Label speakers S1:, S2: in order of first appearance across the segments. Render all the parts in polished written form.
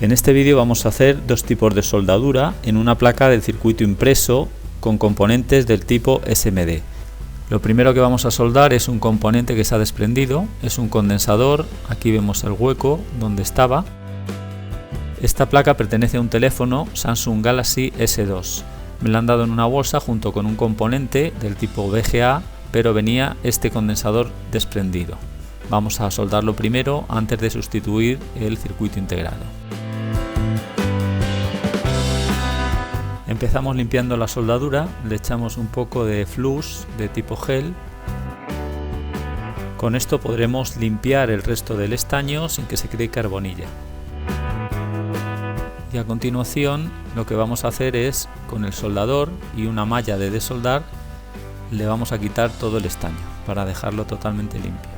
S1: En este vídeo vamos a hacer dos tipos de soldadura en una placa del circuito impreso con componentes del tipo SMD. Lo primero que vamos a soldar es un componente que se ha desprendido, es un condensador, aquí vemos el hueco donde estaba. Esta placa pertenece a un teléfono Samsung Galaxy S2. Me la han dado en una bolsa junto con un componente del tipo VGA, pero venía este condensador desprendido. Vamos a soldarlo primero antes de sustituir el circuito integrado. Empezamos limpiando la soldadura, le echamos un poco de flux de tipo gel. Con esto podremos limpiar el resto del estaño sin que se cree carbonilla. Y a continuación lo que vamos a hacer es, con el soldador y una malla de desoldar, le vamos a quitar todo el estaño para dejarlo totalmente limpio.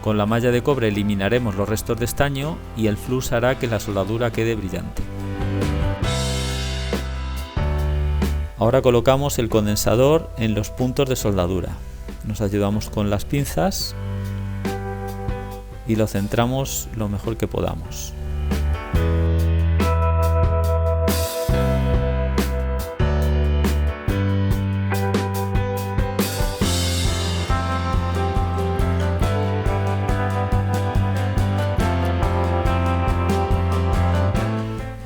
S1: Con la malla de cobre eliminaremos los restos de estaño y el flux hará que la soldadura quede brillante. Ahora colocamos el condensador en los puntos de soldadura. Nos ayudamos con las pinzas y lo centramos lo mejor que podamos.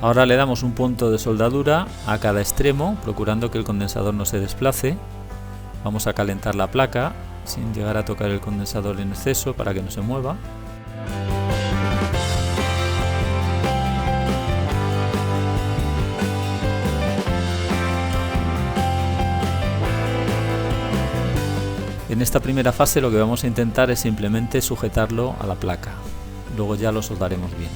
S1: Ahora le damos un punto de soldadura a cada extremo, procurando que el condensador no se desplace. Vamos a calentar la placa sin llegar a tocar el condensador en exceso para que no se mueva. En esta primera fase lo que vamos a intentar es simplemente sujetarlo a la placa. Luego ya lo soldaremos bien.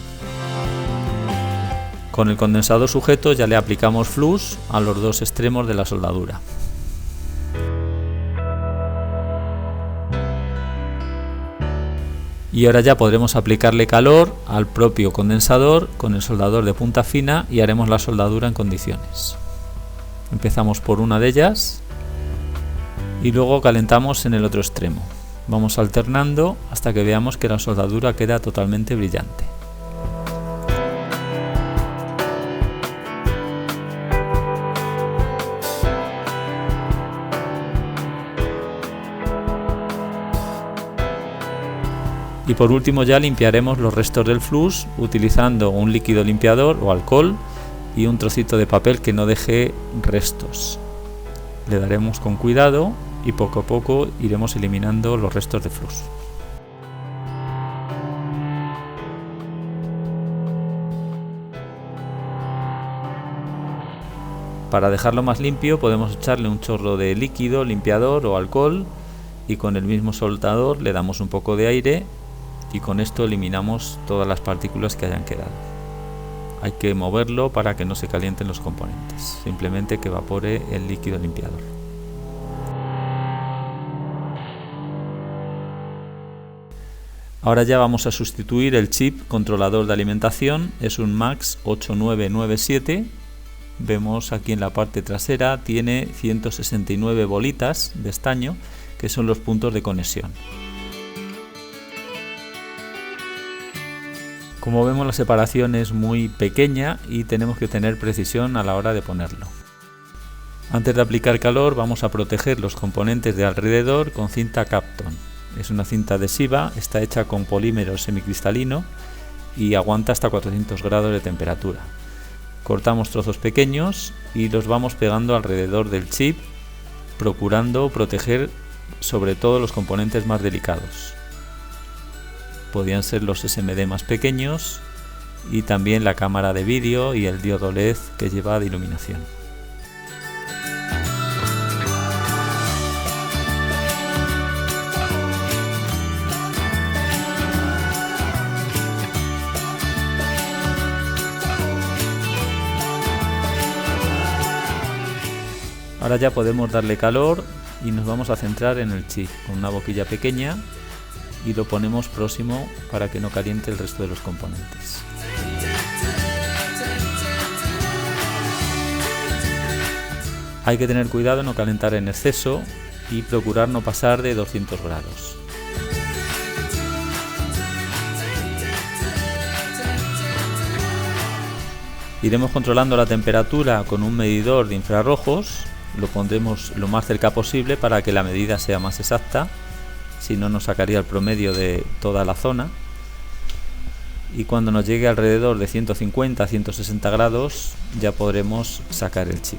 S1: Con el condensador sujeto ya le aplicamos flux a los dos extremos de la soldadura. Y ahora ya podremos aplicarle calor al propio condensador con el soldador de punta fina y haremos la soldadura en condiciones. Empezamos por una de ellas y luego calentamos en el otro extremo. Vamos alternando hasta que veamos que la soldadura queda totalmente brillante. Y por último ya limpiaremos los restos del flux utilizando un líquido limpiador o alcohol y un trocito de papel que no deje restos. Le daremos con cuidado y poco a poco iremos eliminando los restos de flux. Para dejarlo más limpio podemos echarle un chorro de líquido limpiador o alcohol y con el mismo soldador le damos un poco de aire y con esto eliminamos todas las partículas que hayan quedado. Hay que moverlo para que no se calienten los componentes, simplemente que evapore el líquido limpiador. Ahora ya vamos a sustituir el chip controlador de alimentación, es un MAX 8997. Vemos aquí en la parte trasera tiene 169 bolitas de estaño que son los puntos de conexión. Como vemos, la separación es muy pequeña y tenemos que tener precisión a la hora de ponerlo. Antes de aplicar calor vamos a proteger los componentes de alrededor con cinta Kapton. Es una cinta adhesiva, está hecha con polímero semicristalino y aguanta hasta 400 grados de temperatura. Cortamos trozos pequeños y los vamos pegando alrededor del chip, procurando proteger sobre todo los componentes más delicados. Podían ser los SMD más pequeños y también la cámara de vídeo y el diodo LED que lleva de iluminación. Ahora ya podemos darle calor y nos vamos a centrar en el chip con una boquilla pequeña y lo ponemos próximo para que no caliente el resto de los componentes. Hay que tener cuidado en no calentar en exceso y procurar no pasar de 200 grados. Iremos controlando la temperatura con un medidor de infrarrojos, lo pondremos lo más cerca posible para que la medida sea más exacta, si no nos sacaría el promedio de toda la zona. Y cuando nos llegue alrededor de 150 a 160 grados ya podremos sacar el chip.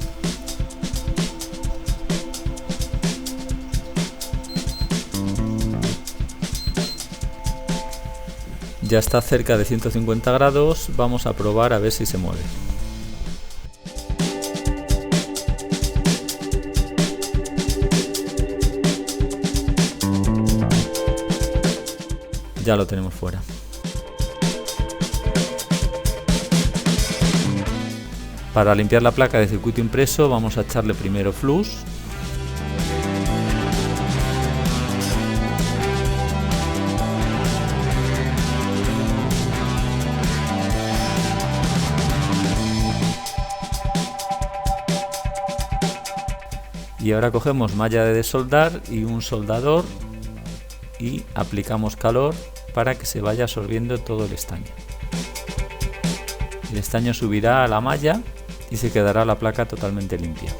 S1: Ya está cerca de 150 grados, vamos a probar a ver si se mueve. Ya lo tenemos fuera. Para limpiar la placa de circuito impreso vamos a echarle primero flux. Y ahora cogemos malla de desoldar y un soldador y aplicamos calor para que se vaya absorbiendo todo el estaño. El estaño subirá a la malla y se quedará la placa totalmente limpia.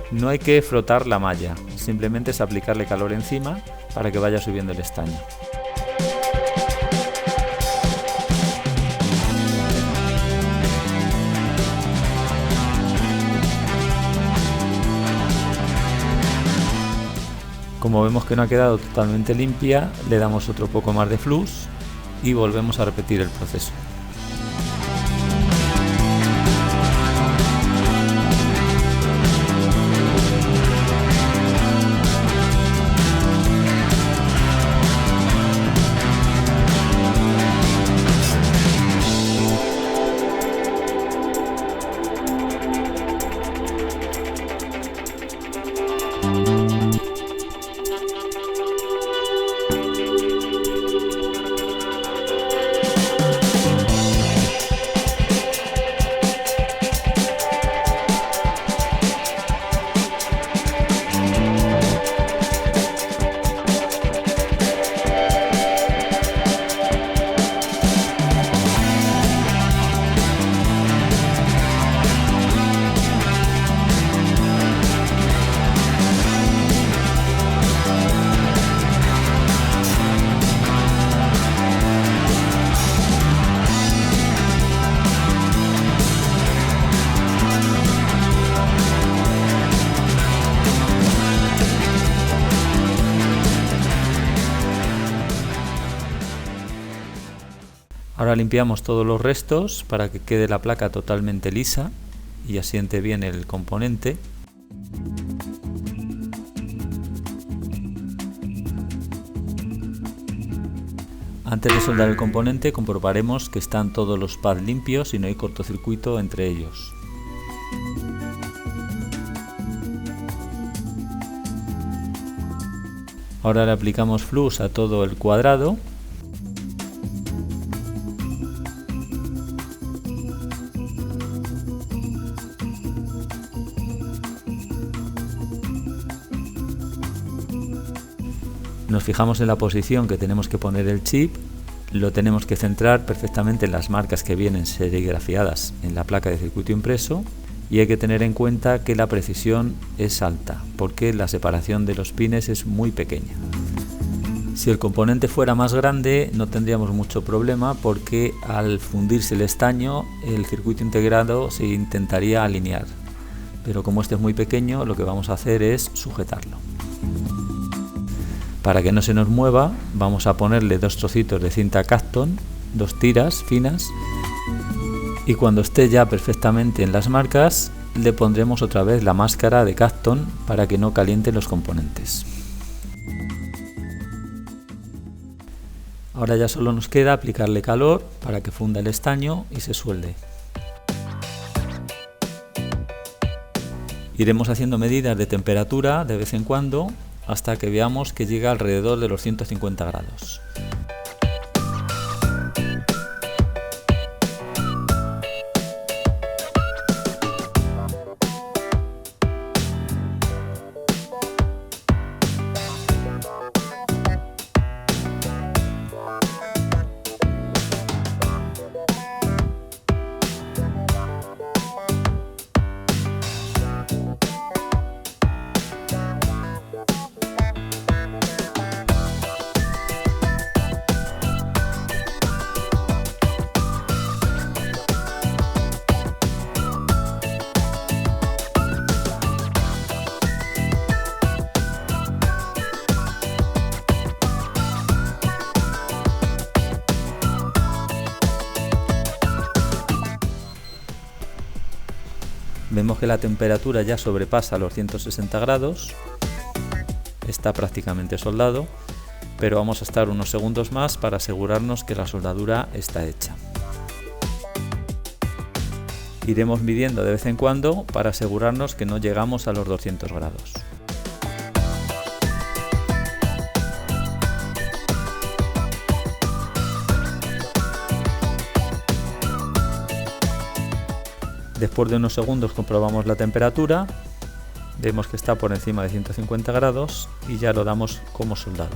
S1: No hay que frotar la malla, simplemente es aplicarle calor encima para que vaya subiendo el estaño. Como vemos que no ha quedado totalmente limpia, le damos otro poco más de flux y volvemos a repetir el proceso. Ahora limpiamos todos los restos para que quede la placa totalmente lisa y asiente bien el componente. Antes de soldar el componente comprobaremos que están todos los pads limpios y no hay cortocircuito entre ellos. Ahora le aplicamos flux a todo el cuadrado. Nos fijamos en la posición que tenemos que poner el chip, lo tenemos que centrar perfectamente en las marcas que vienen serigrafiadas en la placa de circuito impreso y hay que tener en cuenta que la precisión es alta porque la separación de los pines es muy pequeña. Si el componente fuera más grande no tendríamos mucho problema porque al fundirse el estaño el circuito integrado se intentaría alinear, pero como este es muy pequeño lo que vamos a hacer es sujetarlo. Para que no se nos mueva vamos a ponerle 2 trocitos de cinta Kapton, 2 tiras finas, y cuando esté ya perfectamente en las marcas le pondremos otra vez la máscara de Kapton para que no calienten los componentes. Ahora ya solo nos queda aplicarle calor para que funda el estaño y se suelde. Iremos haciendo medidas de temperatura de vez en cuando hasta que veamos que llega alrededor de los 150 grados. Vemos que la temperatura ya sobrepasa los 160 grados, está prácticamente soldado, pero vamos a estar unos segundos más para asegurarnos que la soldadura está hecha. Iremos midiendo de vez en cuando para asegurarnos que no llegamos a los 200 grados. Después de unos segundos comprobamos la temperatura, vemos que está por encima de 150 grados y ya lo damos como soldado.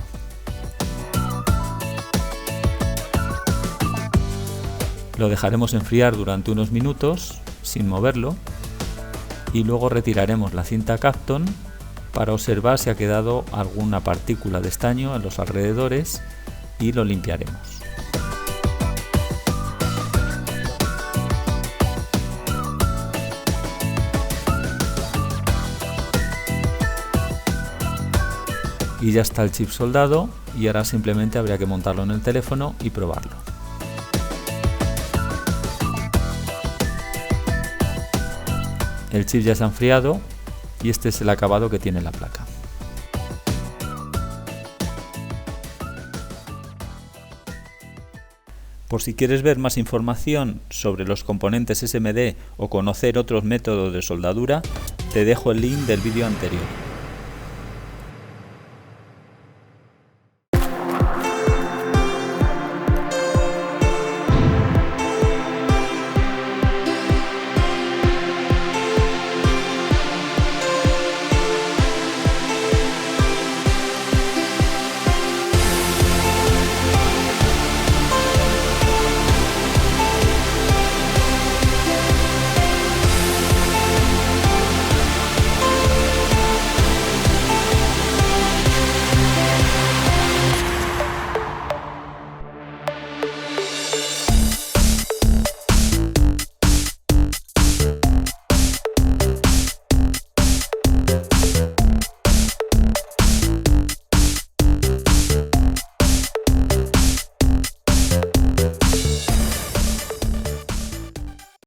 S1: Lo dejaremos enfriar durante unos minutos sin moverlo y luego retiraremos la cinta Kapton para observar si ha quedado alguna partícula de estaño en los alrededores y lo limpiaremos. Y ya está el chip soldado y ahora simplemente habría que montarlo en el teléfono y probarlo. El chip ya se ha enfriado y este es el acabado que tiene la placa. Por si quieres ver más información sobre los componentes SMD o conocer otros métodos de soldadura, te dejo el link del vídeo anterior.